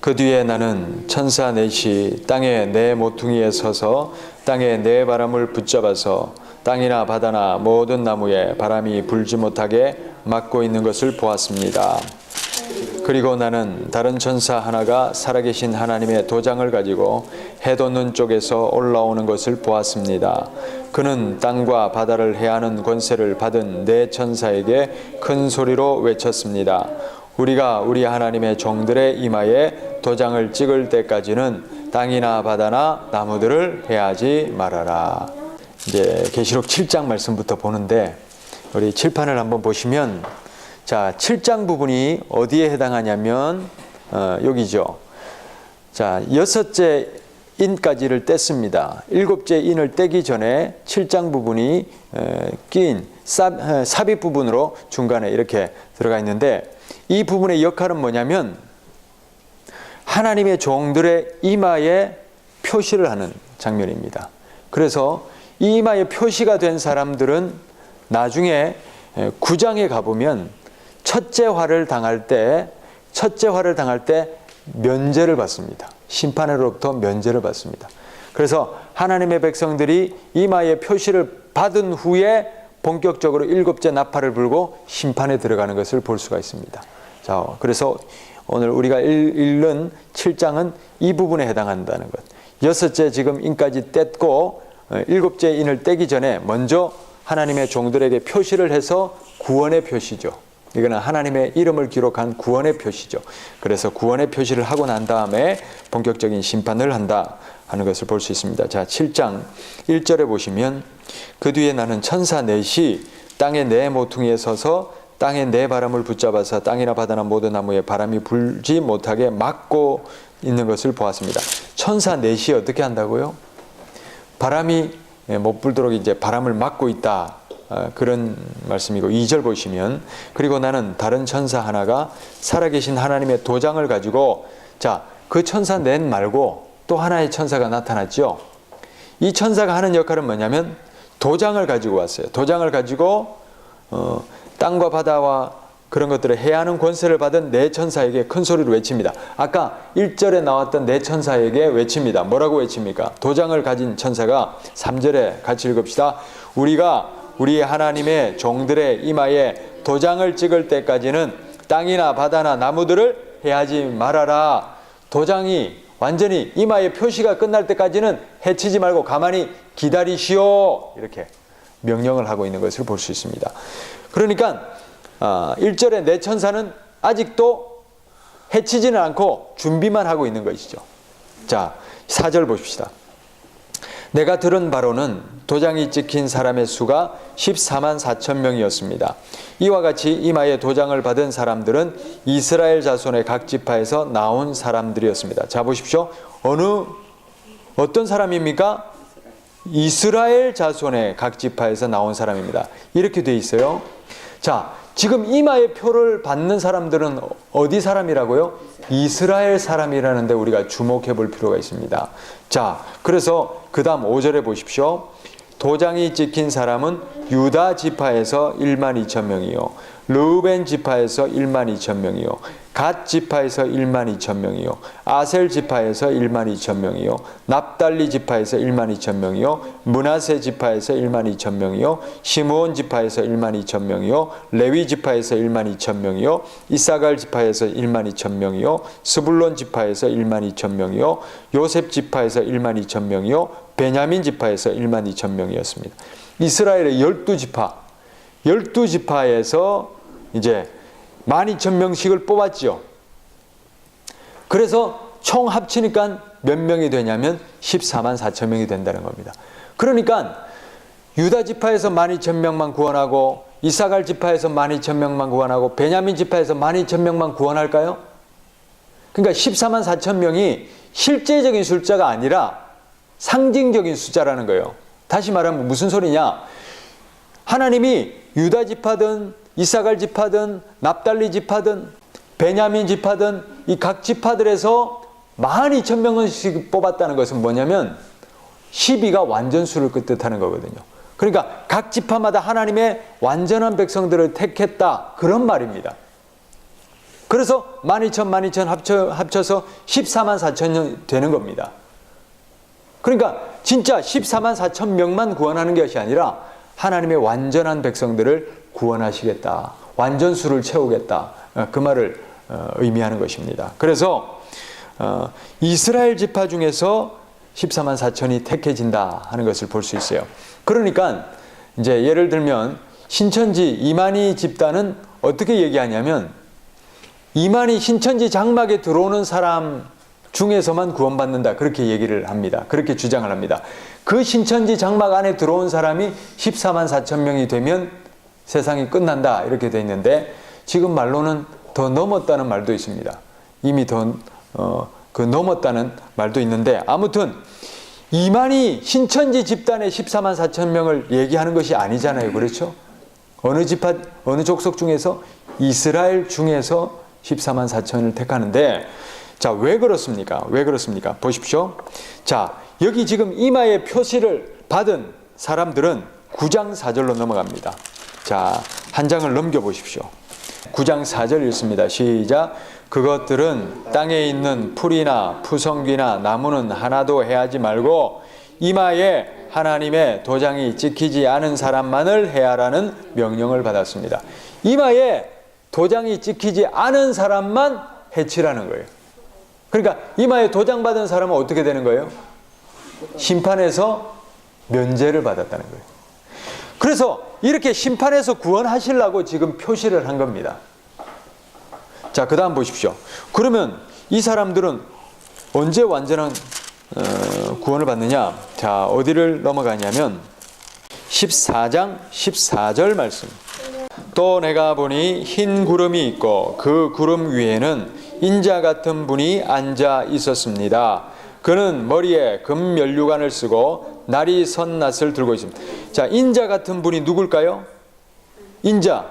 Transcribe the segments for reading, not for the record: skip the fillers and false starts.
그 뒤에 나는 천사 넷이 땅에 네 모퉁이에 서서 땅에 네 바람을 붙잡아서 땅이나 바다나 모든 나무에 바람이 불지 못하게 막고 있는 것을 보았습니다. 그리고 나는 다른 천사 하나가 살아계신 하나님의 도장을 가지고 해 돋는 쪽에서 올라오는 것을 보았습니다. 그는 땅과 바다를 해하는 권세를 받은 네 천사에게 큰 소리로 외쳤습니다. 우리가 우리 하나님의 종들의 이마에 도장을 찍을 때까지는 땅이나 바다나 나무들을 해하지 말아라. 이제 계시록 7장 말씀부터 보는데 우리 칠판을 한번 보시면 자, 7장 부분이 어디에 해당하냐면 여기죠. 자, 6째 인까지를 뗐습니다. 7째 인을 떼기 전에 7장 부분이 낀 삽입 부분으로 중간에 이렇게 들어가 있는데 이 부분의 역할은 뭐냐면 하나님의 종들의 이마에 표시를 하는 장면입니다. 그래서 이 이마에 표시가 된 사람들은 나중에 9장에 가보면 첫째 화를 당할 때 면제를 받습니다. 심판으로부터 면제를 받습니다. 그래서 하나님의 백성들이 이마에 표시를 받은 후에 본격적으로 7째 나팔을 불고 심판에 들어가는 것을 볼 수가 있습니다. 자, 그래서 오늘 우리가 읽는 7장은 이 부분에 해당한다는 것. 6째 지금 인까지 뗐고 7째 인을 떼기 전에 먼저 하나님의 종들에게 표시를 해서 구원의 표시죠. 이거는 하나님의 이름을 기록한 구원의 표시죠. 그래서 구원의 표시를 하고 난 다음에 본격적인 심판을 한다 하는 것을 볼 수 있습니다. 자, 7장 1절에 보시면 그 뒤에 나는 천사 넷이 땅의 네 모퉁이에 서서 땅의 네 바람을 붙잡아서 땅이나 바다나 모든 나무에 바람이 불지 못하게 막고 있는 것을 보았습니다. 천사 넷이 어떻게 한다고요? 바람이 못 불도록 이제 바람을 막고 있다. 그런 말씀이고 2절 보시면 그리고 나는 다른 천사 하나가 살아계신 하나님의 도장을 가지고 자, 그 천사 넷 말고 또 하나의 천사가 나타났죠. 이 천사가 하는 역할은 뭐냐면 도장을 가지고 왔어요. 도장을 가지고 땅과 바다와 그런 것들을 해하는 권세를 받은 네 천사에게 큰 소리로 외칩니다. 아까 1절에 나왔던 네 천사에게 외칩니다. 뭐라고 외칩니까? 도장을 가진 천사가 3절에 같이 읽읍시다. 우리가 우리 하나님의 종들의 이마에 도장을 찍을 때까지는 땅이나 바다나 나무들을 해하지 말아라. 도장이 완전히 이마에 표시가 끝날 때까지는 해치지 말고 가만히 기다리시오. 이렇게 명령을 하고 있는 것을 볼 수 있습니다. 그러니까 1절에 네 천사는 아직도 해치지는 않고 준비만 하고 있는 것이죠. 자, 4절 보십시다. 내가 들은 바로는 도장이 찍힌 사람의 수가 14만 4천 명이었습니다. 이와 같이 이마에 도장을 받은 사람들은 이스라엘 자손의 각 지파에서 나온 사람들이었습니다. 자, 보십시오. 어떤 사람입니까? 이스라엘 자손의 각 지파에서 나온 사람입니다. 이렇게 돼 있어요. 자, 지금 이마에 표를 받는 사람들은 어디 사람이라고요? 이스라엘 사람이라는데 우리가 주목해 볼 필요가 있습니다. 자, 그래서 그 다음 5절에 보십시오. 도장이 찍힌 사람은 유다 지파에서 1만 2천 명이요, 르우벤 지파에서 1만 2천 명이요, 갓 지파에서 1만 2천 명이요, 아셀 지파에서 1만 2천 명이요, 납달리 지파에서 1만 2천 명이요, 므낫세 지파에서 1만 2천 명이요, 시므온 지파에서 1만 2천 명이요, 레위 지파에서 1만 2천 명이요, 이사갈 지파에서 1만 2천 명이요, 스불론 지파에서 1만 2천 명이요, 요셉 지파에서 1만 2천 명이요, 베냐민 지파에서 1만 2천 명이었습니다. 이스라엘의 12지파에서 이제 12,000명씩을 뽑았죠. 그래서 총 합치니까 몇 명이 되냐면 14만 4천 명이 된다는 겁니다. 그러니까 유다 지파에서 12,000명만 구원하고 이사갈 지파에서 12,000명만 구원하고 베냐민 지파에서 12,000명만 구원할까요? 그러니까 14만 4천 명이 실제적인 숫자가 아니라 상징적인 숫자라는 거예요. 다시 말하면 무슨 소리냐? 하나님이 유다 지파든 이사갈 지파든 납달리 지파든 베냐민 지파든 이 각 지파들에서 12,000명씩 뽑았다는 것은 뭐냐면 12가 완전수를 뜻하는 거거든요. 그러니까 각 지파마다 하나님의 완전한 백성들을 택했다, 그런 말입니다. 그래서 12,000 합쳐서 14만 4천 되는 겁니다. 그러니까 진짜 14만 4천 명만 구원하는 것이 아니라 하나님의 완전한 백성들을 구원하시겠다. 완전수를 채우겠다. 그 말을 의미하는 것입니다. 그래서 이스라엘 지파 중에서 14만 4천이 택해진다 하는 것을 볼 수 있어요. 그러니까 이제 예를 들면 신천지 이만희 집단은 어떻게 얘기하냐면 이만희 신천지 장막에 들어오는 사람 중에서만 구원받는다 그렇게 얘기를 합니다. 그렇게 주장을 합니다. 그 신천지 장막 안에 들어온 사람이 14만 4천 명이 되면 세상이 끝난다 이렇게 돼 있는데 지금 말로는 더 넘었다는 말도 있습니다. 이미 그 넘었다는 말도 있는데 아무튼 이만희 신천지 집단의 14만 4천 명을 얘기하는 것이 아니잖아요. 그렇죠? 어느 지파, 어느 족속 중에서 이스라엘 중에서 14만 4천을 택하는데 자, 왜 그렇습니까? 왜 그렇습니까? 보십시오. 자, 여기 지금 이마에 표시를 받은 사람들은 9장 4절로 넘어갑니다. 자, 한 장을 넘겨 보십시오. 9장 4절 읽습니다. 시작. 그것들은 땅에 있는 풀이나 푸성귀나 나무는 하나도 해하지 말고 이마에 하나님의 도장이 찍히지 않은 사람만을 해하라는 명령을 받았습니다. 이마에 도장이 찍히지 않은 사람만 해치라는 거예요. 그러니까 이마에 도장 받은 사람은 어떻게 되는 거예요? 심판에서 면제를 받았다는 거예요. 그래서 이렇게 심판에서 구원하시려고 지금 표시를 한 겁니다. 자, 그 다음 보십시오. 그러면 이 사람들은 언제 완전한 구원을 받느냐? 자, 어디를 넘어가냐면 14장 14절 말씀. 또 내가 보니 흰 구름이 있고 그 구름 위에는 인자 같은 분이 앉아 있었습니다. 그는 머리에 금 면류관을 쓰고 날이 선 낫을 들고 있습니다. 자, 인자 같은 분이 누굴까요? 인자,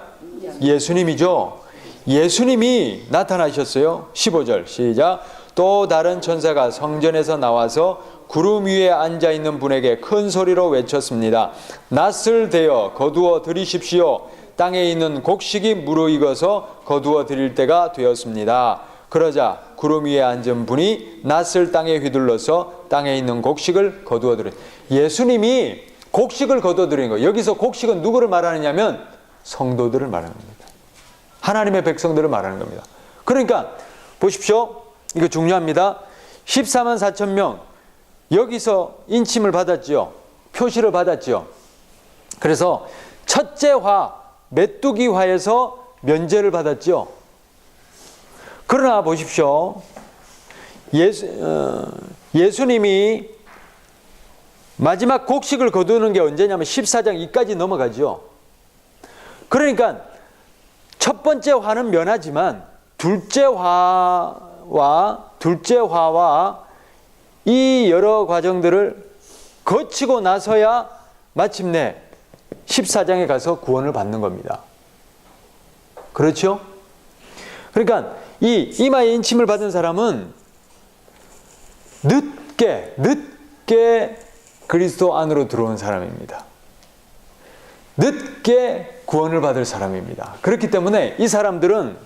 예수님이죠. 예수님이 나타나셨어요. 15절 시작. 또 다른 천사가 성전에서 나와서 구름 위에 앉아 있는 분에게 큰 소리로 외쳤습니다. 낫을 대어 거두어 들이십시오. 땅에 있는 곡식이 무르익어서 거두어 드릴 때가 되었습니다. 그러자 구름 위에 앉은 분이 낫을 땅에 휘둘러서 땅에 있는 곡식을 거두어 드린. 예수님이 곡식을 거두어 드린 거예요. 여기서 곡식은 누구를 말하느냐면 성도들을 말하는 겁니다. 하나님의 백성들을 말하는 겁니다. 그러니까 보십시오. 이거 중요합니다. 14만 4천 명 여기서 인침을 받았지요. 표시를 받았지요. 그래서 첫째 화, 메뚜기 화에서 면제를 받았지요. 그러나 보십시오. 예수님이 마지막 곡식을 거두는 게 언제냐면 14장 2까지 넘어가죠. 그러니까 첫 번째 화는 면하지만 둘째 화와 이 여러 과정들을 거치고 나서야 마침내 14장에 가서 구원을 받는 겁니다. 그렇죠? 그러니까 이 이마에 인침을 받은 사람은 늦게 그리스도 안으로 들어온 사람입니다. 늦게 구원을 받을 사람입니다. 그렇기 때문에 이 사람들은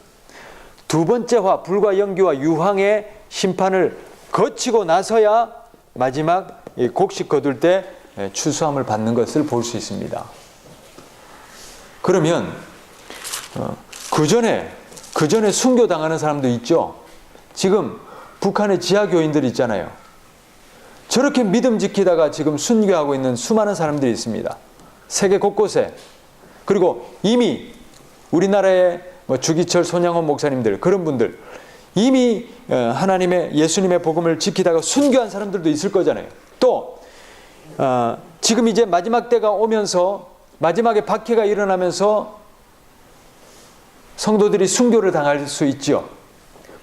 두 번째 화, 불과 연기와 유황의 심판을 거치고 나서야 마지막 곡식 거둘 때 추수함을 받는 것을 볼 수 있습니다. 그러면 그 전에 순교당하는 사람도 있죠. 지금 북한의 지하교인들이 있잖아요. 저렇게 믿음 지키다가 지금 순교하고 있는 수많은 사람들이 있습니다. 세계 곳곳에. 그리고 이미 우리나라의 주기철, 손양원 목사님들, 그런 분들 이미 하나님의 예수님의 복음을 지키다가 순교한 사람들도 있을 거잖아요. 또 지금 이제 마지막 때가 오면서 마지막에 박해가 일어나면서 성도들이 순교를 당할 수 있죠.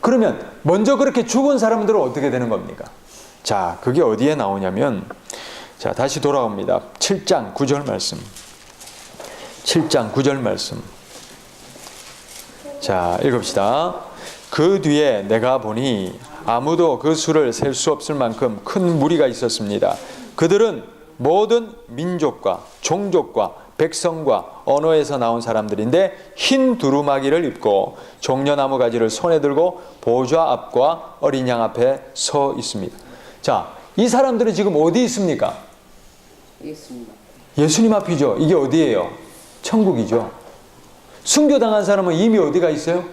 그러면 먼저 그렇게 죽은 사람들은 어떻게 되는 겁니까? 자, 그게 어디에 나오냐면, 자, 다시 돌아옵니다. 7장 9절 말씀. 7장 9절 말씀. 자, 읽읍시다. 그 뒤에 내가 보니 아무도 그 수를 셀 수 없을 만큼 큰 무리가 있었습니다. 그들은 모든 민족과 종족과 백성과 언어에서 나온 사람들인데 흰 두루마기를 입고 종려나무 가지를 손에 들고 보좌 앞과 어린 양 앞에 서 있습니다. 자, 이 사람들은 지금 어디 있습니까? 예수님 앞이죠. 이게 어디예요? 천국이죠. 순교당한 사람은 이미 어디가 있어요?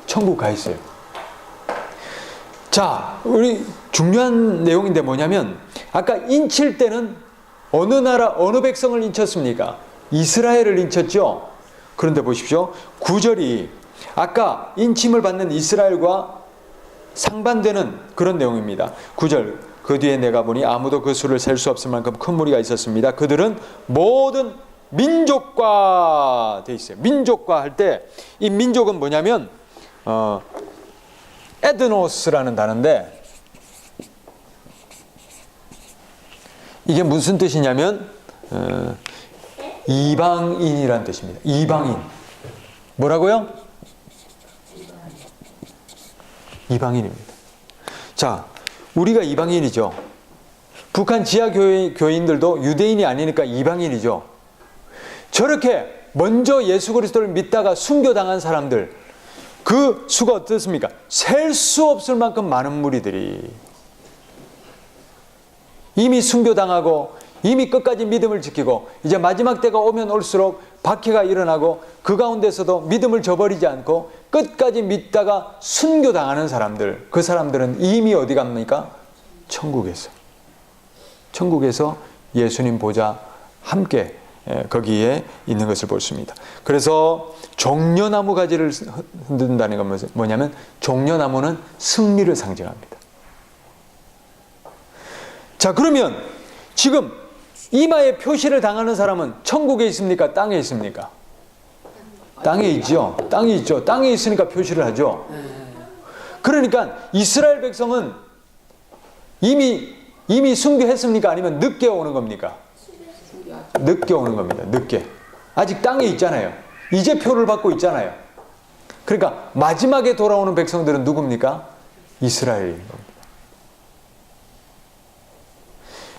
천국 가 있어요. 자, 우리 중요한 내용인데 뭐냐면 아까 인칠 때는 어느 나라, 어느 백성을 인쳤습니까? 이스라엘을 인쳤죠. 그런데 보십시오. 9절이 아까 인침을 받는 이스라엘과 상반되는 그런 내용입니다. 9절, 그 뒤에 내가 보니 아무도 그 수를 셀 수 없을 만큼 큰 무리가 있었습니다. 그들은 모든 민족과 돼 있어요. 민족과 할 때 이 민족은 뭐냐면 에드노스라는 단어인데 이게 무슨 뜻이냐면 이방인이라는 뜻입니다. 이방인. 뭐라고요? 이방인입니다. 자, 우리가 이방인이죠. 북한 지하 교인들도 유대인이 아니니까 이방인이죠. 저렇게 먼저 예수 그리스도를 믿다가 순교당한 사람들, 그 수가 어떻습니까? 셀 수 없을 만큼 많은 무리들이 이미 순교당하고 이미 끝까지 믿음을 지키고 이제 마지막 때가 오면 올수록 박해가 일어나고 그 가운데서도 믿음을 저버리지 않고 끝까지 믿다가 순교당하는 사람들, 그 사람들은 이미 어디 갑니까? 천국에서 예수님 보좌 함께 거기에 있는 것을 볼 수 있습니다. 그래서 종려나무 가지를 흔든다는 건 뭐냐면 종려나무는 승리를 상징합니다. 자, 그러면 지금 이마에 표시를 당하는 사람은 천국에 있습니까? 땅에 있습니까? 땅에 있죠. 땅에 있죠. 땅에 있으니까 표시를 하죠. 그러니까 이스라엘 백성은 이미 순교했습니까? 아니면 늦게 오는 겁니까? 늦게 오는 겁니다. 늦게. 아직 땅에 있잖아요. 이제 표를 받고 있잖아요. 그러니까 마지막에 돌아오는 백성들은 누굽니까? 이스라엘인 겁니다.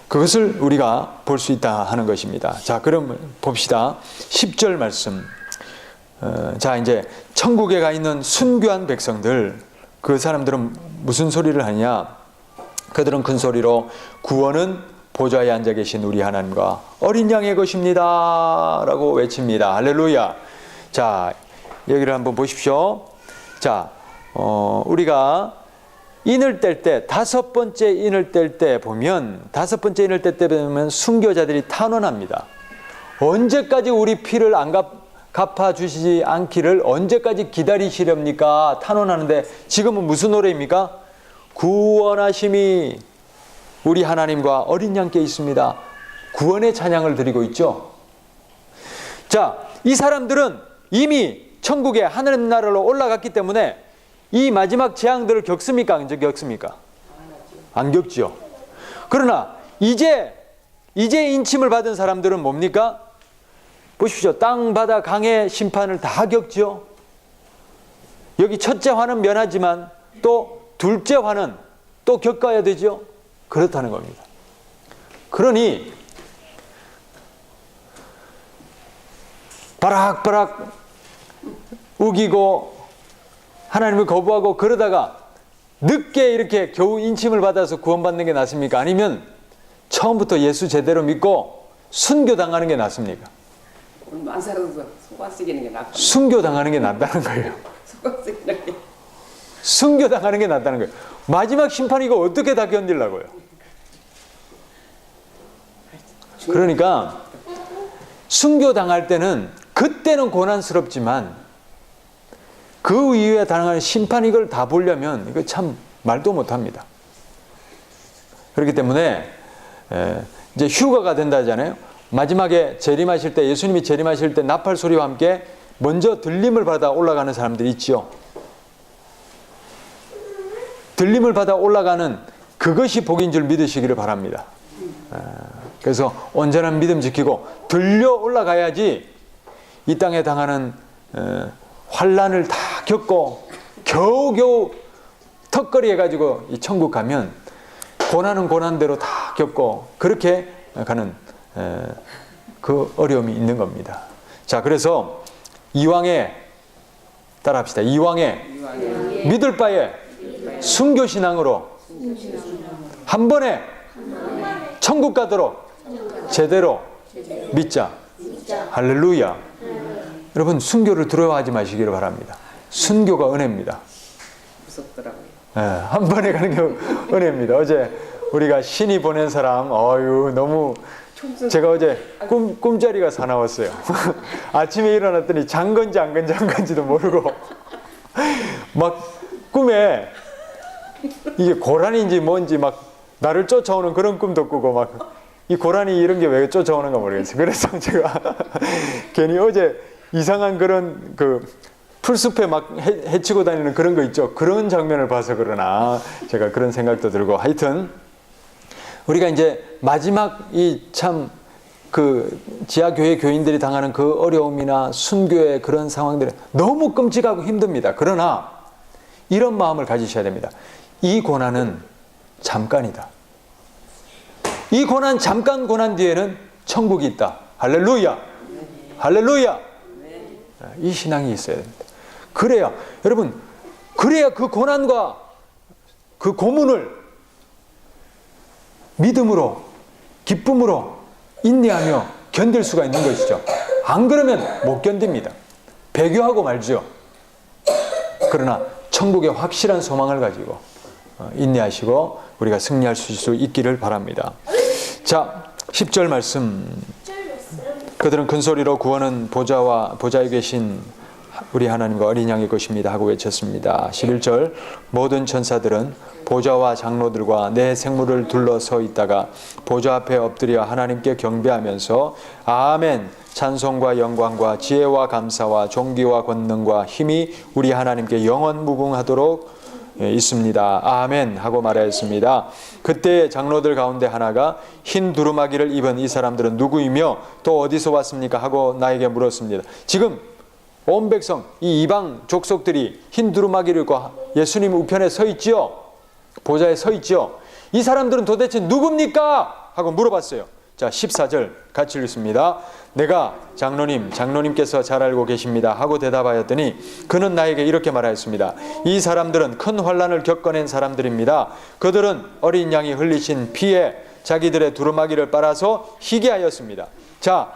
그것을 우리가 볼 수 있다 하는 것입니다. 자, 그럼 봅시다. 10절 말씀. 자, 이제 천국에 가 있는 순교한 백성들, 그 사람들은 무슨 소리를 하냐? 그들은 큰 소리로 구원은 보좌에 앉아 계신 우리 하나님과 어린 양의 것입니다 라고 외칩니다. 할렐루야. 자, 여기를 한번 보십시오. 자, 우리가 인을 뗄 때, 다섯 번째 인을 뗄 때 보면 순교자들이 탄원합니다. 언제까지 우리 피를 안 갚아주시지 않기를 언제까지 기다리시렵니까? 탄원하는데 지금은 무슨 노래입니까? 구원하심이 우리 하나님과 어린 양께 있습니다. 구원의 찬양을 드리고 있죠. 자, 이 사람들은 이미 천국에 하늘의 나라로 올라갔기 때문에 이 마지막 재앙들을 겪습니까? 안 겪습니까? 안 겪죠. 그러나 이제 인침을 받은 사람들은 뭡니까? 보십시오. 땅, 바다, 강의 심판을 다 겪죠. 여기 첫째 화는 면하지만 또 둘째 화는 또 겪어야 되죠. 그렇다는 겁니다. 그러니 바락바락 우기고 하나님을 거부하고 그러다가 늦게 이렇게 겨우 인침을 받아서 구원받는 게 낫습니까? 아니면 처음부터 예수 제대로 믿고 순교당하는 게 낫습니까? 순교당하는 게 낫다는 거예요. 순교당하는 게 낫다는 거예요. 마지막 심판 이거 어떻게 다 견디려고요? 그러니까 순교당할 때는 그때는 고난스럽지만 그 이후에 당하는 심판 이걸 다 보려면 이거 참 말도 못합니다. 그렇기 때문에 이제 휴가가 된다 하잖아요. 마지막에 재림하실 때, 예수님이 재림하실 때 나팔 소리와 함께 먼저 들림을 받아 올라가는 사람들이 있죠. 들림을 받아 올라가는 그것이 복인 줄 믿으시기를 바랍니다. 그래서 온전한 믿음 지키고 들려 올라가야지 이 땅에 당하는 환난을 다 겪고 겨우겨우 턱걸이 해가지고 이 천국 가면 고난은 고난대로 다 겪고 그렇게 가는 그 어려움이 있는 겁니다. 자, 그래서 이왕에 따라합시다. 이왕에 믿을 바에 순교신앙으로 한 번에 천국 가도록 제대로 믿자. 할렐루야. 여러분, 순교를 두려워하지 마시기를 바랍니다. 순교가 은혜입니다. 무섭더라고요. 네, 한 번에 가는 게 은혜입니다. 어제 우리가 신이 보낸 사람, 너무 제가 어제 꿈자리가 사나웠어요. 아침에 일어났더니 잔 건지 안 건지도 모르고 막 꿈에 이게 고라니인지 뭔지 막 나를 쫓아오는 그런 꿈도 꾸고 막 이 고라니 이런 게 왜 쫓아오는가 모르겠어요. 그래서 제가 괜히 어제 이상한 그런 풀숲에 막 헤치고 다니는 그런 거 있죠. 그런 장면을 봐서 그러나 제가 그런 생각도 들고, 하여튼 우리가 이제 마지막 이 참 지하교회 교인들이 당하는 그 어려움이나 순교의 그런 상황들은 너무 끔찍하고 힘듭니다. 그러나 이런 마음을 가지셔야 됩니다. 이 고난은 잠깐이다. 이 고난, 잠깐 고난 뒤에는 천국이 있다. 할렐루야. 할렐루야. 이 신앙이 있어야 됩니다. 그래야 여러분, 그래야 그 고난과 그 고문을 믿음으로, 기쁨으로 인내하며 견딜 수가 있는 것이죠. 안 그러면 못 견딥니다. 배교하고 말죠. 그러나 천국의 확실한 소망을 가지고 인내하시고 우리가 승리할 수 있기를 바랍니다. 자, 10절 말씀. 그들은 큰 소리로 구원은 보좌에 계신 우리 하나님과 어린 양의 것입니다 하고 외쳤습니다. 11절. 모든 천사들은 보좌와 장로들과 내 생물을 둘러서 있다가 보좌 앞에 엎드려 하나님께 경배하면서 아멘, 찬송과 영광과 지혜와 감사와 존귀와 권능과 힘이 우리 하나님께 영원 무궁하도록 있습니다. 아멘 하고 말하였습니다. 그때 장로들 가운데 하나가 흰 두루마기를 입은 이 사람들은 누구이며 또 어디서 왔습니까 하고 나에게 물었습니다. 지금 온 백성, 이 이방 족속들이 흰 두루마기를 입고 예수님 우편에 서 있지요. 보좌에 서 있지요. 이 사람들은 도대체 누굽니까? 하고 물어봤어요. 자, 14절 같이 읽습니다. 내가 장로님께서 잘 알고 계십니다 하고 대답하였더니 그는 나에게 이렇게 말하였습니다. 이 사람들은 큰 환난을 겪어낸 사람들입니다. 그들은 어린 양이 흘리신 피에 자기들의 두루마기를 빨아서 희게 하였습니다. 자,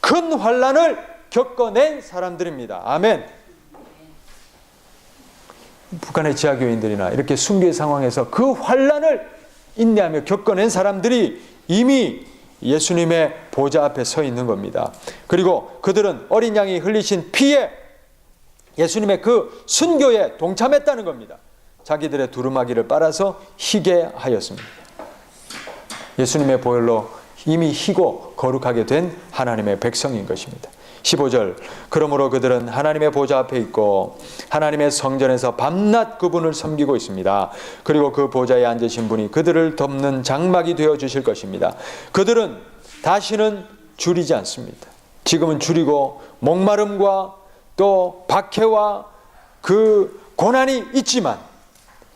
큰 환난을 겪어낸 사람들입니다. 아멘. 북한의 지하교인들이나 이렇게 순교의 상황에서 그 환난을 인내하며 겪어낸 사람들이 이미 예수님의 보좌 앞에 서 있는 겁니다. 그리고 그들은 어린 양이 흘리신 피에 예수님의 그 순교에 동참했다는 겁니다. 자기들의 두루마기를 빨아서 희게 하였습니다. 예수님의 보혈로 이미 희고 거룩하게 된 하나님의 백성인 것입니다. 15절. 그러므로 그들은 하나님의 보좌 앞에 있고 하나님의 성전에서 밤낮 그분을 섬기고 있습니다. 그리고 그 보좌에 앉으신 분이 그들을 덮는 장막이 되어 주실 것입니다. 그들은 다시는 줄이지 않습니다. 지금은 줄이고 목마름과 또 박해와 그 고난이 있지만,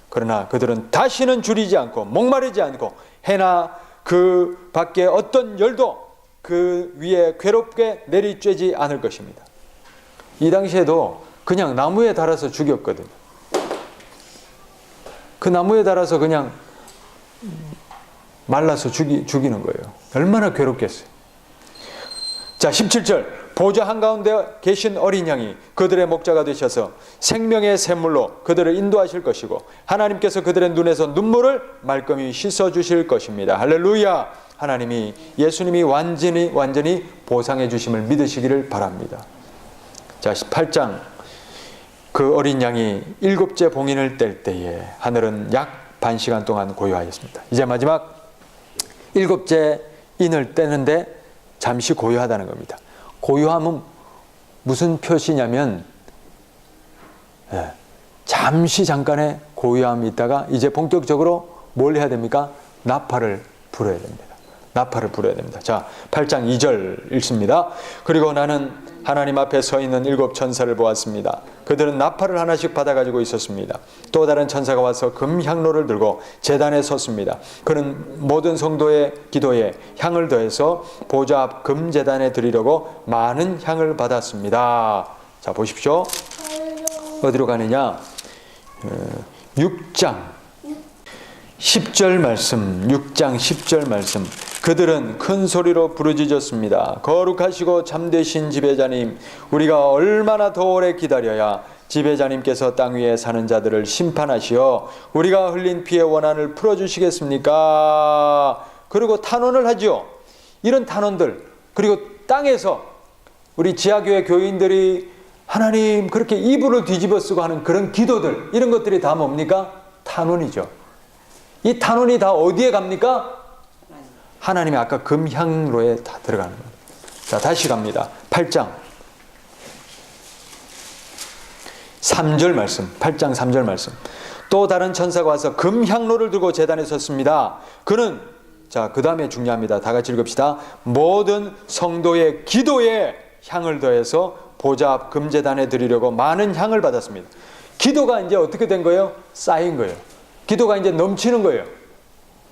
그러나 그들은 다시는 줄이지 않고 목마르지 않고 해나 그 밖에 어떤 열도 그 위에 괴롭게 내리쬐지 않을 것입니다. 이 당시에도 그냥 나무에 달아서 죽였거든요. 그 나무에 달아서 그냥 말라서 죽이는 거예요. 얼마나 괴롭겠어요. 자, 17절. 보좌 한가운데 계신 어린 양이 그들의 목자가 되셔서 생명의 샘물로 그들을 인도하실 것이고 하나님께서 그들의 눈에서 눈물을 말끔히 씻어주실 것입니다. 할렐루야. 하나님이, 예수님이 완전히 보상해 주심을 믿으시기를 바랍니다. 자, 18장. 그 어린 양이 7째 봉인을 뗄 때에 하늘은 약 반 시간 동안 고요하였습니다. 이제 마지막 7째 인을 떼는데 잠시 고요하다는 겁니다. 고요함은 무슨 표시냐면 잠시 잠깐의 고요함이 있다가 이제 본격적으로 뭘 해야 됩니까? 나팔을 불어야 됩니다. 나팔을 불어야 됩니다. 자, 8장 2절 읽습니다. 그리고 나는 하나님 앞에 서 있는 7 천사를 보았습니다. 그들은 나팔을 하나씩 받아가지고 있었습니다. 또 다른 천사가 와서 금향로를 들고 제단에 섰습니다. 그는 모든 성도의 기도에 향을 더해서 보좌 앞 금제단에 드리려고 많은 향을 받았습니다. 자, 보십시오. 어디로 가느냐? 6장 10절 말씀, 6장 10절 말씀. 그들은 큰 소리로 부르짖었습니다. 거룩하시고 참되신 지배자님, 우리가 얼마나 더 오래 기다려야 지배자님께서 땅 위에 사는 자들을 심판하시어 우리가 흘린 피의 원한을 풀어주시겠습니까? 그리고 탄원을 하죠. 이런 탄원들, 그리고 땅에서 우리 지하교회 교인들이 하나님 그렇게 이불을 뒤집어 쓰고 하는 그런 기도들, 이런 것들이 다 뭡니까? 탄원이죠. 이 탄원이 다 어디에 갑니까? 하나님의 아까 금향로에 다 들어가는 겁니다. 자, 다시 갑니다. 8장 3절 말씀, 8장 3절 말씀. 또 다른 천사가 와서 금향로를 들고 제단에 섰습니다. 그는, 자, 그 다음에 중요합니다. 다 같이 읽읍시다. 모든 성도의 기도에 향을 더해서 보좌 앞 금제단에 드리려고 많은 향을 받았습니다. 기도가 이제 어떻게 된 거예요? 쌓인 거예요. 기도가 이제 넘치는 거예요.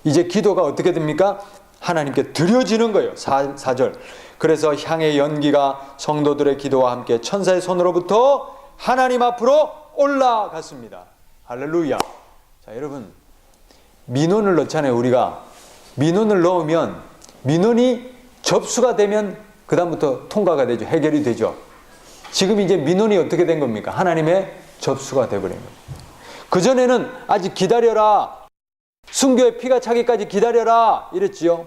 이제 기도가 어떻게 됩니까? 하나님께 드려지는 거예요. 4절. 그래서 향의 연기가 성도들의 기도와 함께 천사의 손으로부터 하나님 앞으로 올라갔습니다. 할렐루야. 자, 여러분, 민원을 넣잖아요. 우리가 민원을 넣으면 민원이 접수가 되면 그 다음부터 통과가 되죠. 해결이 되죠. 지금 이제 민원이 어떻게 된 겁니까? 하나님의 접수가 되어버린 겁니다. 그전에는 아직 기다려라, 순교의 피가 차기까지 기다려라 이랬지요.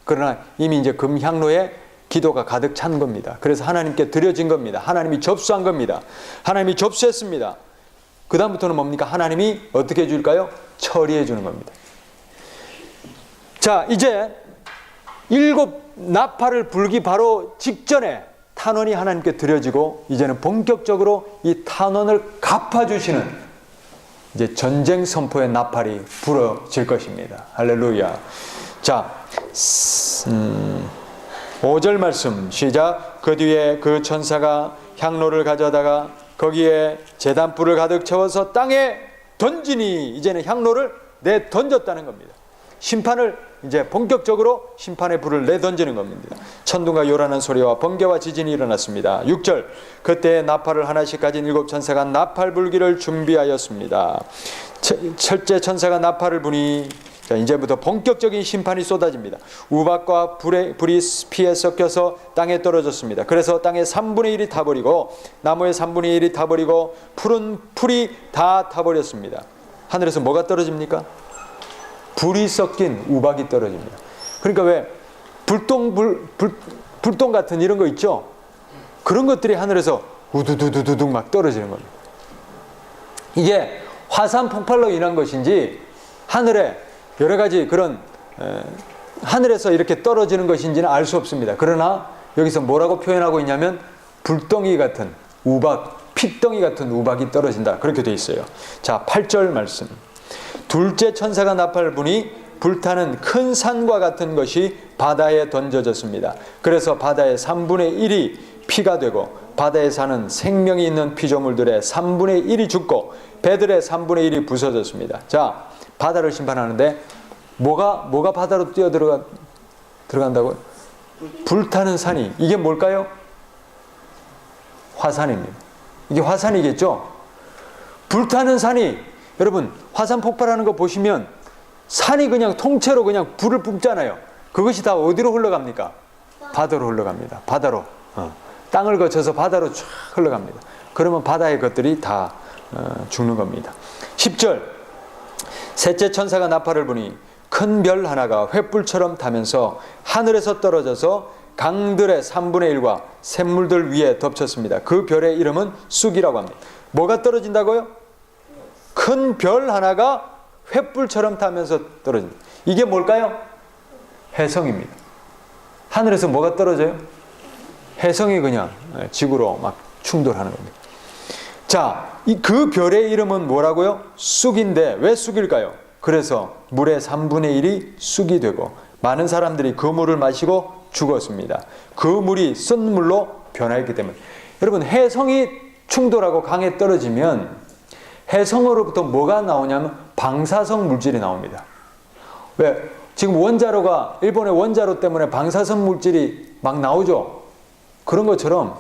그러나 이미 이제 금향로에 기도가 가득 찬 겁니다. 그래서 하나님께 드려진 겁니다. 하나님이 접수한 겁니다. 하나님이 접수했습니다. 그 다음부터는 뭡니까? 하나님이 어떻게 해줄까요? 처리해 주는 겁니다. 자, 이제 7 나팔을 불기 바로 직전에 탄원이 하나님께 드려지고, 이제는 본격적으로 이 탄원을 갚아주시는 이제 전쟁 선포의 나팔이 불어질 것입니다. 할렐루야. 자, 5절 말씀 시작. 그 뒤에 그 천사가 향로를 가져다가 거기에 제단불을 가득 채워서 땅에 던지니, 이제는 향로를 내 던졌다는 겁니다. 심판을 이제 본격적으로 심판의 불을 내던지는 겁니다. 천둥과 요란한 소리와 번개와 지진이 일어났습니다. 6절. 그때 나팔을 하나씩 가진 7 천사가 나팔 불기를 준비하였습니다. 첫째 천사가 나팔을 부니, 자, 이제부터 본격적인 심판이 쏟아집니다. 우박과 불이 피에 섞여서 땅에 떨어졌습니다. 그래서 땅의 3분의 1이 타버리고 나무의 3분의 1이 타버리고 푸른 풀이 다 타버렸습니다. 하늘에서 뭐가 떨어집니까? 불이 섞인 우박이 떨어집니다. 그러니까 왜 불똥 같은 이런 거 있죠? 그런 것들이 하늘에서 우두두두두둑 막 떨어지는 겁니다. 이게 화산 폭발로 인한 것인지 하늘에 여러 가지 그런 하늘에서 이렇게 떨어지는 것인지는 알 수 없습니다. 그러나 여기서 뭐라고 표현하고 있냐면 불덩이 같은 우박, 핏덩이 같은 우박이 떨어진다, 그렇게 돼 있어요. 자, 8절 말씀. 둘째 천사가 나팔을 부니 불타는 큰 산과 같은 것이 바다에 던져졌습니다. 그래서 바다의 3분의 1이 피가 되고 바다에 사는 생명이 있는 피조물들의 3분의 1이 죽고 배들의 3분의 1이 부서졌습니다. 자, 바다를 심판하는데 뭐가 바다로 뛰어 들어간다고요? 불타는 산이, 이게 뭘까요? 화산입니다. 이게 화산이겠죠? 불타는 산이, 여러분 화산 폭발하는 거 보시면 산이 그냥 통째로 그냥 불을 뿜잖아요. 그것이 다 어디로 흘러갑니까? 바다로 흘러갑니다. 바다로. 땅을 거쳐서 바다로 쫙 흘러갑니다. 그러면 바다의 것들이 다 죽는 겁니다. 10절. 셋째 천사가 나팔을 부니 큰 별 하나가 횃불처럼 타면서 하늘에서 떨어져서 강들의 3분의 1과 샘물들 위에 덮쳤습니다. 그 별의 이름은 쑥이라고 합니다. 뭐가 떨어진다고요? 큰 별 하나가 횃불처럼 타면서 떨어집니다. 이게 뭘까요? 혜성입니다. 하늘에서 뭐가 떨어져요? 혜성이 그냥 지구로 막 충돌하는 겁니다. 자, 그 별의 이름은 뭐라고요? 쑥인데 왜 쑥일까요? 그래서 물의 3분의 1이 쑥이 되고 많은 사람들이 그 물을 마시고 죽었습니다. 그 물이 쓴 물로 변화했기 때문에. 여러분, 해성이 충돌하고 강에 떨어지면 해성으로부터 뭐가 나오냐면 방사성 물질이 나옵니다. 왜? 지금 원자로가, 일본의 원자로 때문에 방사성 물질이 막 나오죠. 그런 것처럼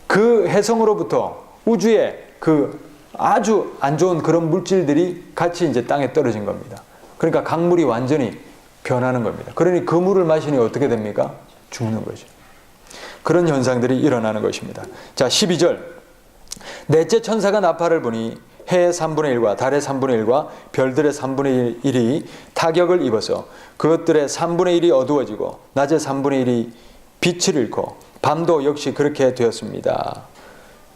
그 해성으로부터 우주에 그 아주 안 좋은 그런 물질들이 같이 이제 땅에 떨어진 겁니다. 그러니까 강물이 완전히 변하는 겁니다. 그러니 그 물을 마시니 어떻게 됩니까? 죽는 거죠. 그런 현상들이 일어나는 것입니다. 자, 12절. 넷째 천사가 나팔을 부니 해의 3분의 1과 달의 3분의 1과 별들의 3분의 1이 타격을 입어서 그것들의 3분의 1이 어두워지고 낮의 3분의 1이 빛을 잃고 밤도 역시 그렇게 되었습니다.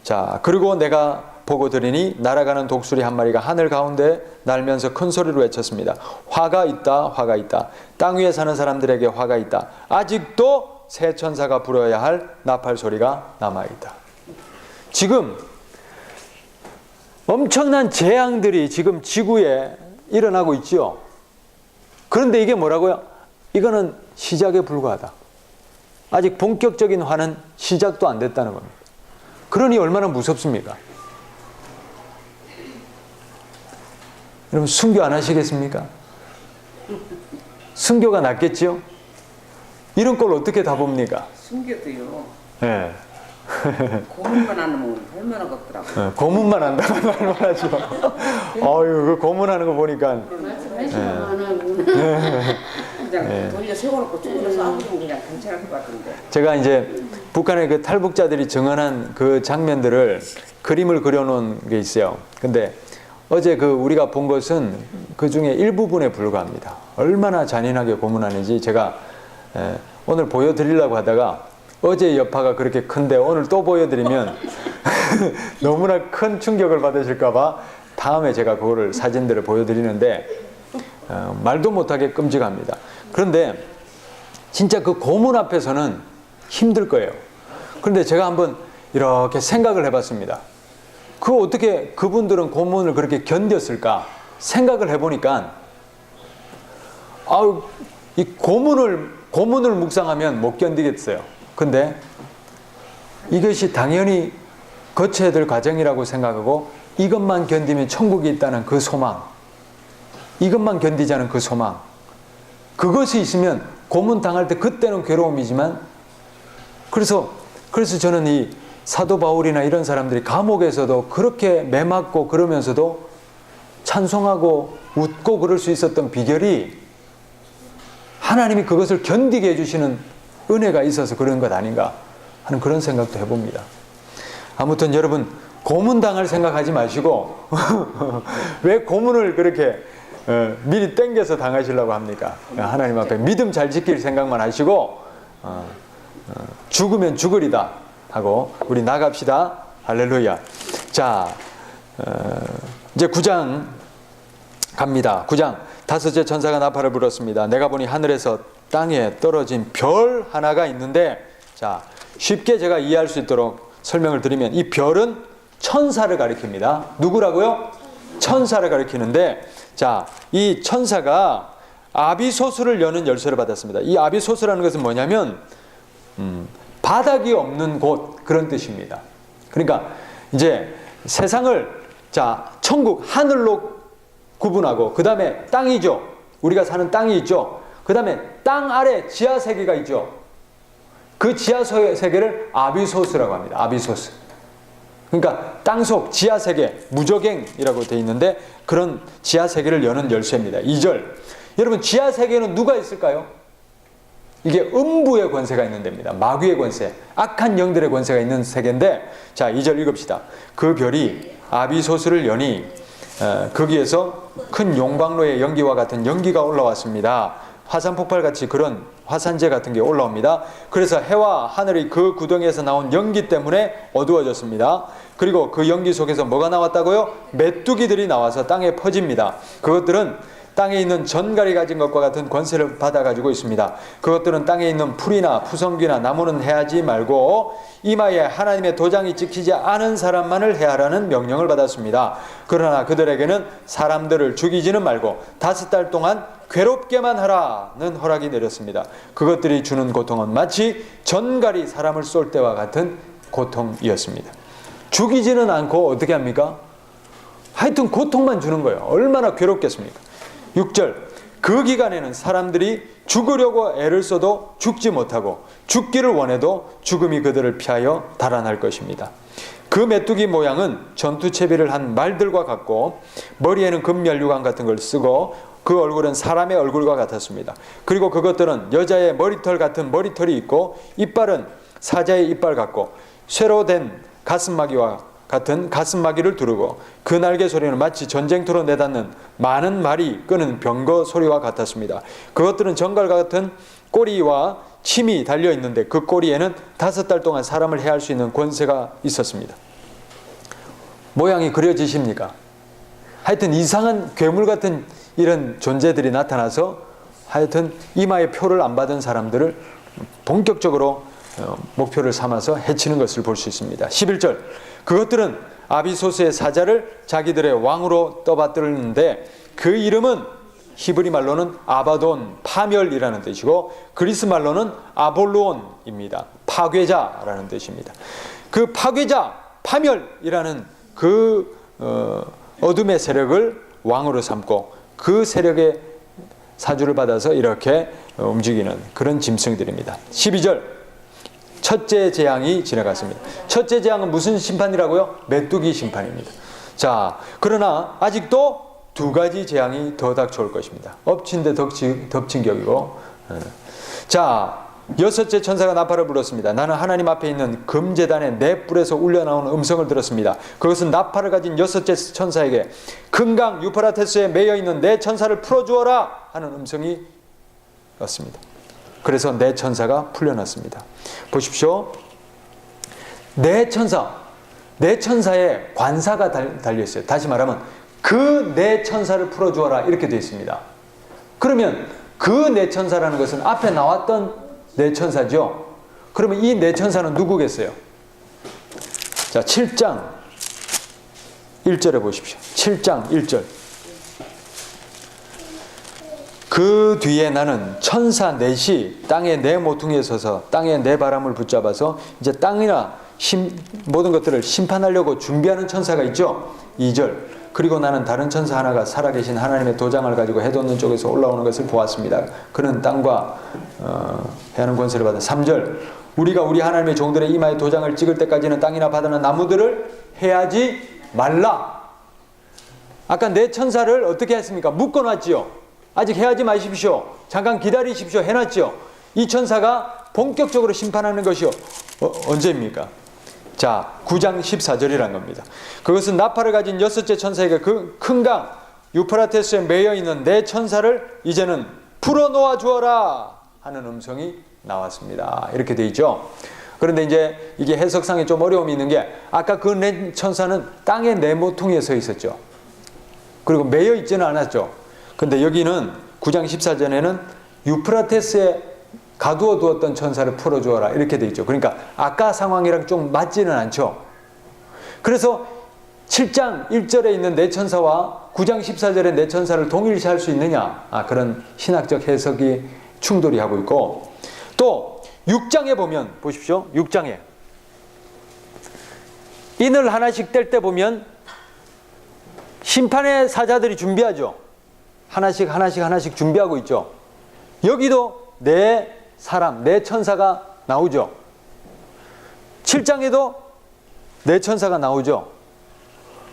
자, 그리고 내가 보고 들으니 날아가는 독수리 한 마리가 하늘 가운데 날면서 큰 소리로 외쳤습니다. 화가 있다, 화가 있다. 땅 위에 사는 사람들에게 화가 있다. 아직도 새 천사가 불어야 할 나팔 소리가 남아있다. 지금 엄청난 재앙들이 지금 지구에 일어나고 있죠. 그런데 이게 뭐라고요? 이거는 시작에 불과하다. 아직 본격적인 화는 시작도 안 됐다는 겁니다. 그러니 얼마나 무섭습니까? 여러분, 순교 안 하시겠습니까? 순교가 낫겠죠? 이런 걸 어떻게 다 봅니까? 순교도요. 네. 고문만 안 하면 얼마나 걷더라고요. 네, 고문만 한다고 말하죠. 어유, 그 고문하는 거 보니까. 그냥 돌려 세워놓고 죽으로 싸우면 그냥 괜찮을 것 같은데. 제가 이제 북한의 그 탈북자들이 증언한 그 장면들을 그림을 그려놓은 게 있어요. 근데 어제 그 우리가 본 것은 그 중에 일부분에 불과합니다. 얼마나 잔인하게 고문하는지 제가 오늘 보여드리려고 하다가 어제 여파가 그렇게 큰데 오늘 또 보여드리면 너무나 큰 충격을 받으실까봐 다음에 제가 그거를 사진들을 보여드리는데 말도 못하게 끔찍합니다. 그런데 진짜 그 고문 앞에서는 힘들 거예요. 그런데 제가 한번 이렇게 생각을 해봤습니다. 그 어떻게 그분들은 고문을 그렇게 견뎠을까 생각을 해보니까 이 고문을 묵상하면 못 견디겠어요. 근데 이것이 당연히 거쳐야 될 과정이라고 생각하고 이것만 견디면 천국이 있다는 그 소망, 이것만 견디자는 그 소망, 그것이 있으면 고문 당할 때 그때는 괴로움이지만 그래서 저는 이 사도 바울이나 이런 사람들이 감옥에서도 그렇게 매맞고 그러면서도 찬송하고 웃고 그럴 수 있었던 비결이 하나님이 그것을 견디게 해주시는 은혜가 있어서 그런 것 아닌가 하는 그런 생각도 해봅니다. 아무튼 여러분, 고문당할 생각하지 마시고 왜 고문을 그렇게 미리 땡겨서 당하시려고 합니까? 하나님 앞에 믿음 잘 지킬 생각만 하시고 죽으면 죽으리다 하고 우리 나갑시다. 할렐루야. 자, 이제 9장 갑니다. 9장. 다섯째 천사가 나팔을 불었습니다. 내가 보니 하늘에서 땅에 떨어진 별 하나가 있는데, 자, 쉽게 제가 이해할 수 있도록 설명을 드리면 이 별은 천사를 가리킵니다. 누구라고요? 천사를 가리키는데, 자, 이 천사가 아비소스를 여는 열쇠를 받았습니다. 이 아비소스라는 것은 뭐냐면 바닥이 없는 곳, 그런 뜻입니다. 그러니까 이제 세상을, 자, 천국 하늘로 구분하고 그 다음에 땅이죠. 우리가 사는 땅이 있죠. 그 다음에 땅 아래 지하 세계가 있죠. 그 지하 세계를 아비소스라고 합니다. 아비소스. 그러니까 땅속 지하 세계, 무저갱이라고 되어 있는데 그런 지하 세계를 여는 열쇠입니다. 2절. 여러분, 지하 세계는 누가 있을까요? 이게 음부의 권세가 있는 데입니다. 마귀의 권세, 악한 영들의 권세가 있는 세계인데, 자, 2절 읽읍시다. 그 별이 아비소스를 여니 거기에서 큰 용광로의 연기와 같은 연기가 올라왔습니다. 화산 폭발같이 그런 화산재 같은 게 올라옵니다. 그래서 해와 하늘이 그 구덩이에서 나온 연기 때문에 어두워졌습니다. 그리고 그 연기 속에서 뭐가 나왔다고요? 메뚜기들이 나와서 땅에 퍼집니다. 그것들은 땅에 있는 전갈이 가진 것과 같은 권세를 받아가지고 있습니다. 그것들은 땅에 있는 풀이나 푸성귀나 나무는 해하지 말고 이마에 하나님의 도장이 찍히지 않은 사람만을 해하라는 명령을 받았습니다. 그러나 그들에게는 사람들을 죽이지는 말고 5달 동안 괴롭게만 하라는 허락이 내렸습니다. 그것들이 주는 고통은 마치 전갈이 사람을 쏠 때와 같은 고통이었습니다. 죽이지는 않고 어떻게 합니까? 하여튼 고통만 주는 거예요. 얼마나 괴롭겠습니까? 6절, 그 기간에는 사람들이 죽으려고 애를 써도 죽지 못하고 죽기를 원해도 죽음이 그들을 피하여 달아날 것입니다. 그 메뚜기 모양은 전투채비를 한 말들과 같고 머리에는 금면류관 같은 걸 쓰고 그 얼굴은 사람의 얼굴과 같았습니다. 그리고 그것들은 여자의 머리털 같은 머리털이 있고 이빨은 사자의 이빨 같고 쇠로 된 가슴마귀와 같은 가슴마귀를 두르고 그 날개 소리는 마치 전쟁터로 내닫는 많은 말이 끄는 병거 소리와 같았습니다. 그것들은 정갈과 같은 꼬리와 침이 달려 있는데 그 꼬리에는 5달 동안 사람을 해할 수 있는 권세가 있었습니다. 모양이 그려지십니까? 하여튼 이상한 괴물 같은 이런 존재들이 나타나서 하여튼 이마에 표를 안 받은 사람들을 본격적으로 목표를 삼아서 해치는 것을 볼 수 있습니다. 11절, 그것들은 아비소스의 사자를 자기들의 왕으로 떠받들었는데 그 이름은 히브리 말로는 아바돈, 파멸이라는 뜻이고 그리스 말로는 아볼루온입니다. 파괴자라는 뜻입니다. 그 파괴자, 파멸이라는 그 어둠의 세력을 왕으로 삼고 그 세력의 사주를 받아서 이렇게 움직이는 그런 짐승들입니다. 12절, 첫째 재앙이 지나갔습니다. 첫째 재앙은 무슨 심판이라고요? 메뚜기 심판입니다. 자, 그러나 아직도 2가지 재앙이 더 닥쳐올 것입니다. 엎친 데 덮친 격이고. 자, 6째 천사가 나팔을 불었습니다. 나는 하나님 앞에 있는 금제단의 네 뿔에서 울려나오는 음성을 들었습니다. 그것은 나팔을 가진 6째 천사에게 큰 강 유프라테스에 매여 있는 네 천사를 풀어주어라 하는 음성이 왔습니다. 그래서 네 천사가 풀려났습니다. 보십시오. 네 천사에 관사가 달려있어요. 다시 말하면 그 네 천사를 풀어주어라 이렇게 되어 있습니다. 그러면 그 네 천사라는 것은 앞에 나왔던 네 천사죠. 그러면 이 네 천사는 누구겠어요? 자, 7장 1절에 보십시오. 7장 1절. 그 뒤에 나는 천사 넷이 땅의 네 모퉁이에 서서 땅의 네 바람을 붙잡아서 이제 땅이나 모든 것들을 심판하려고 준비하는 천사가 있죠. 2절. 그리고 나는 다른 천사 하나가 살아계신 하나님의 도장을 가지고 해 돋는 쪽에서 올라오는 것을 보았습니다. 그는 땅과 해하는 권세를 받아. 3절. 우리가 우리 하나님의 종들의 이마에 도장을 찍을 때까지는 땅이나 바다나 나무들을 해하지 말라. 아까 네 천사를 어떻게 했습니까? 묶어놨지요. 아직 해하지 마십시오. 잠깐 기다리십시오. 해놨죠. 이 천사가 본격적으로 심판하는 것이 언제입니까? 자, 9장 14절이란 겁니다. 그것은 나팔을 가진 6째 천사에게 그 큰 강 유프라테스에 매여 있는 네 천사를 이제는 풀어놓아 주어라 하는 음성이 나왔습니다. 이렇게 돼 있죠. 그런데 이제 이게 해석상에 좀 어려움이 있는 게 아까 그 네 천사는 땅의 네 모퉁이에 서 있었죠. 그리고 매여 있지는 않았죠. 근데 여기는 9장 14절에는 유프라테스에 가두어 두었던 천사를 풀어주어라 이렇게 돼 있죠. 그러니까 아까 상황이랑 좀 맞지는 않죠. 그래서 7장 1절에 있는 네 천사와 9장 14절의 네 천사를 동일시할 수 있느냐, 그런 신학적 해석이 충돌이 하고 있고, 또 6장에 보면 보십시오. 6장에 인을 하나씩 뗄 때 보면 심판의 사자들이 준비하죠. 하나씩 준비하고 있죠. 여기도 네 사람, 네 천사가 나오죠. 7장에도 네 천사가 나오죠.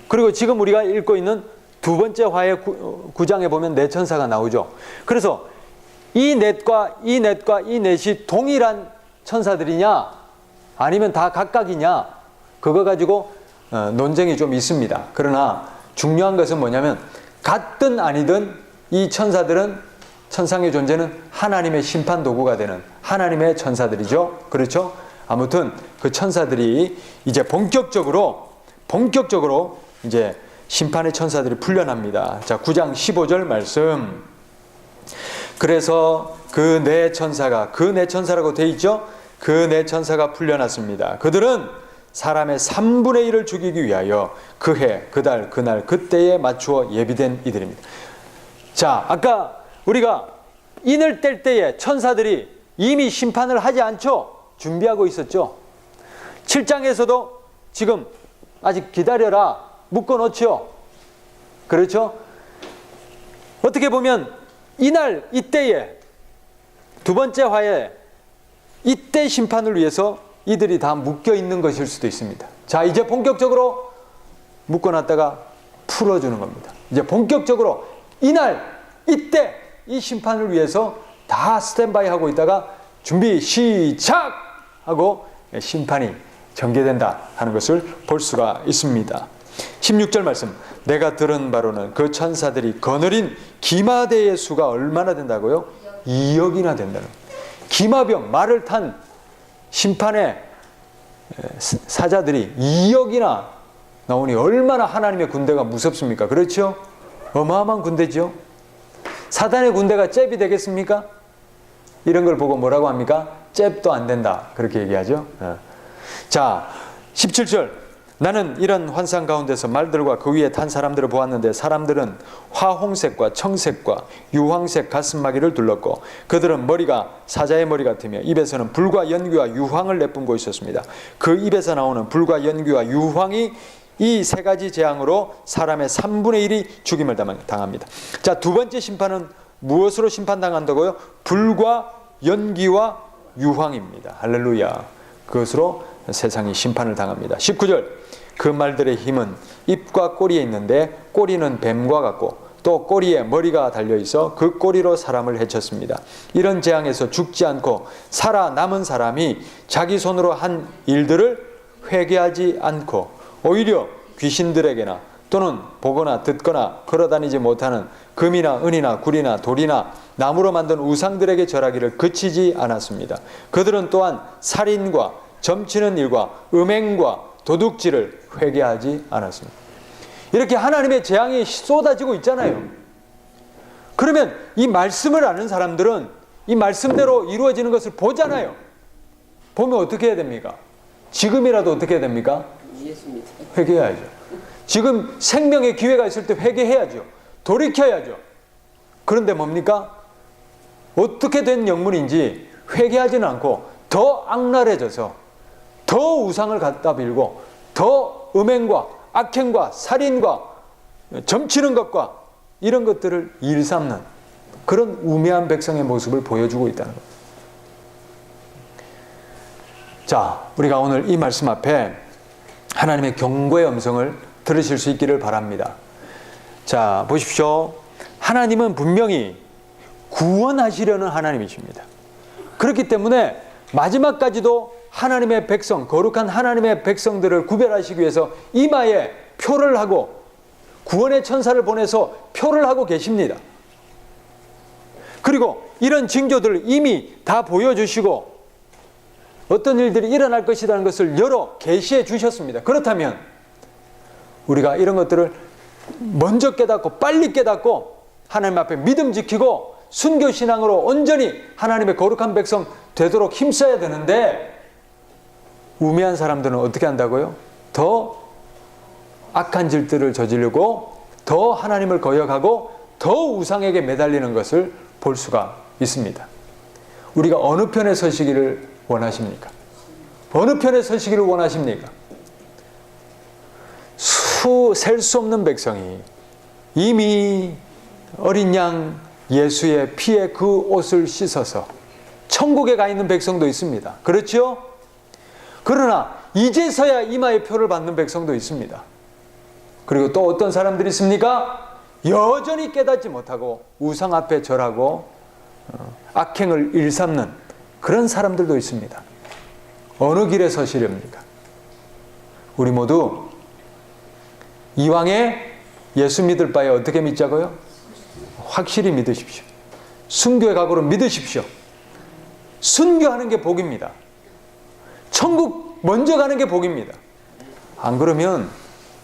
그리고 지금 우리가 읽고 있는 두 번째 화의 9장에 보면 네 천사가 나오죠. 그래서 이 넷과 이 넷이 동일한 천사들이냐 아니면 다 각각이냐 그거 가지고 논쟁이 좀 있습니다. 그러나 중요한 것은 뭐냐면 같든 아니든 이 천사들은, 천상의 존재는 하나님의 심판 도구가 되는 하나님의 천사들이죠. 그렇죠? 아무튼 그 천사들이 이제 본격적으로 이제 심판의 천사들이 풀려납니다. 자, 9장 15절 말씀. 그래서 그 네 천사라고 돼 있죠? 그 네 천사가 풀려났습니다. 그들은 사람의 3분의 1을 죽이기 위하여 그 해, 그 달, 그날, 그때에 맞추어 예비된 이들입니다. 자, 아까 우리가 인을 뗄 때에 천사들이 이미 심판을 하지 않죠? 준비하고 있었죠? 7장에서도 지금 아직 기다려라, 묶어놓죠? 그렇죠? 어떻게 보면 이날, 이때에 두 번째 화에 이때 심판을 위해서 이들이 다 묶여 있는 것일 수도 있습니다. 자, 이제 본격적으로 묶어놨다가 풀어주는 겁니다. 이제 본격적으로 이날, 이때 이 심판을 위해서 다 스탠바이 하고 있다가 준비 시작! 하고 심판이 전개된다 하는 것을 볼 수가 있습니다. 16절 말씀. 내가 들은 바로는 그 천사들이 거느린 기마대의 수가 얼마나 된다고요? 2억이나 된다는. 기마병, 말을 탄 심판의 사자들이 2억이나 나오니 얼마나 하나님의 군대가 무섭습니까? 그렇죠? 어마어마한 군대죠. 사단의 군대가 잽이 되겠습니까? 이런 걸 보고 뭐라고 합니까? 잽도 안 된다. 그렇게 얘기하죠. 자, 17절. 나는 이런 환상 가운데서 말들과 그 위에 탄 사람들을 보았는데 사람들은 화홍색과 청색과 유황색 가슴마기를 둘렀고 그들은 머리가 사자의 머리 같으며 입에서는 불과 연기와 유황을 내뿜고 있었습니다. 그 입에서 나오는 불과 연기와 유황이 이 세 가지 재앙으로 사람의 3분의 1이 죽임을 당합니다. 자, 두 번째 심판은 무엇으로 심판당한다고요? 불과 연기와 유황입니다. 할렐루야. 그것으로 세상이 심판을 당합니다. 19절. 그 말들의 힘은 입과 꼬리에 있는데 꼬리는 뱀과 같고 또 꼬리에 머리가 달려있어 그 꼬리로 사람을 해쳤습니다. 이런 재앙에서 죽지 않고 살아남은 사람이 자기 손으로 한 일들을 회개하지 않고 오히려 귀신들에게나 또는 보거나 듣거나 걸어다니지 못하는 금이나 은이나 굴이나 돌이나 나무로 만든 우상들에게 절하기를 그치지 않았습니다. 그들은 또한 살인과 점치는 일과 음행과 도둑질을 회개하지 않았습니다. 이렇게 하나님의 재앙이 쏟아지고 있잖아요. 그러면 이 말씀을 아는 사람들은 이 말씀대로 이루어지는 것을 보잖아요. 보면 어떻게 해야 됩니까? 지금이라도 어떻게 해야 됩니까? 회개해야죠. 지금 생명의 기회가 있을 때 회개해야죠. 돌이켜야죠. 그런데 뭡니까? 어떻게 된 영문인지 회개하지는 않고 더 악랄해져서 더 우상을 갖다 빌고 더 음행과 악행과 살인과 점치는 것과 이런 것들을 일삼는 그런 우매한 백성의 모습을 보여주고 있다는 겁니다. 자, 우리가 오늘 이 말씀 앞에 하나님의 경고의 음성을 들으실 수 있기를 바랍니다. 자, 보십시오. 하나님은 분명히 구원하시려는 하나님이십니다. 그렇기 때문에 마지막까지도 하나님의 백성, 거룩한 하나님의 백성들을 구별하시기 위해서 이마에 표를 하고 구원의 천사를 보내서 표를 하고 계십니다. 그리고 이런 징조들을 이미 다 보여주시고 어떤 일들이 일어날 것이라는 것을 여러 계시해 주셨습니다. 그렇다면 우리가 이런 것들을 먼저 깨닫고 빨리 깨닫고 하나님 앞에 믿음 지키고 순교신앙으로 온전히 하나님의 거룩한 백성 되도록 힘써야 되는데 우매한 사람들은 어떻게 한다고요? 더 악한 질들을 저지르고 더 하나님을 거역하고 더 우상에게 매달리는 것을 볼 수가 있습니다. 우리가 어느 편에 서시기를 원하십니까? 어느 편에 서시기를 원하십니까? 셀 수 없는 백성이 이미 어린 양 예수의 피에 그 옷을 씻어서 천국에 가 있는 백성도 있습니다. 그렇죠? 그러나 이제서야 이마의 표를 받는 백성도 있습니다. 그리고 또 어떤 사람들이 있습니까? 여전히 깨닫지 못하고 우상 앞에 절하고 악행을 일삼는 그런 사람들도 있습니다. 어느 길에 서시렵니까? 우리 모두 이왕에 예수 믿을 바에 어떻게 믿자고요? 확실히 믿으십시오. 순교의 각오로 믿으십시오. 순교하는 게 복입니다. 천국 먼저 가는 게 복입니다. 안 그러면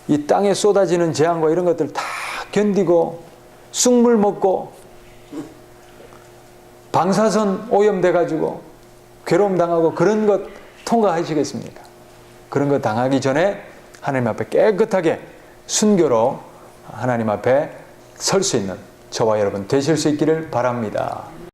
이 땅에 쏟아지는 재앙과 이런 것들 다 견디고 쑥물 먹고 방사선 오염돼 가지고 괴로움 당하고 그런 것 통과하시겠습니까? 그런 것 당하기 전에 하나님 앞에 깨끗하게 순교로 하나님 앞에 설 수 있는 저와 여러분 되실 수 있기를 바랍니다.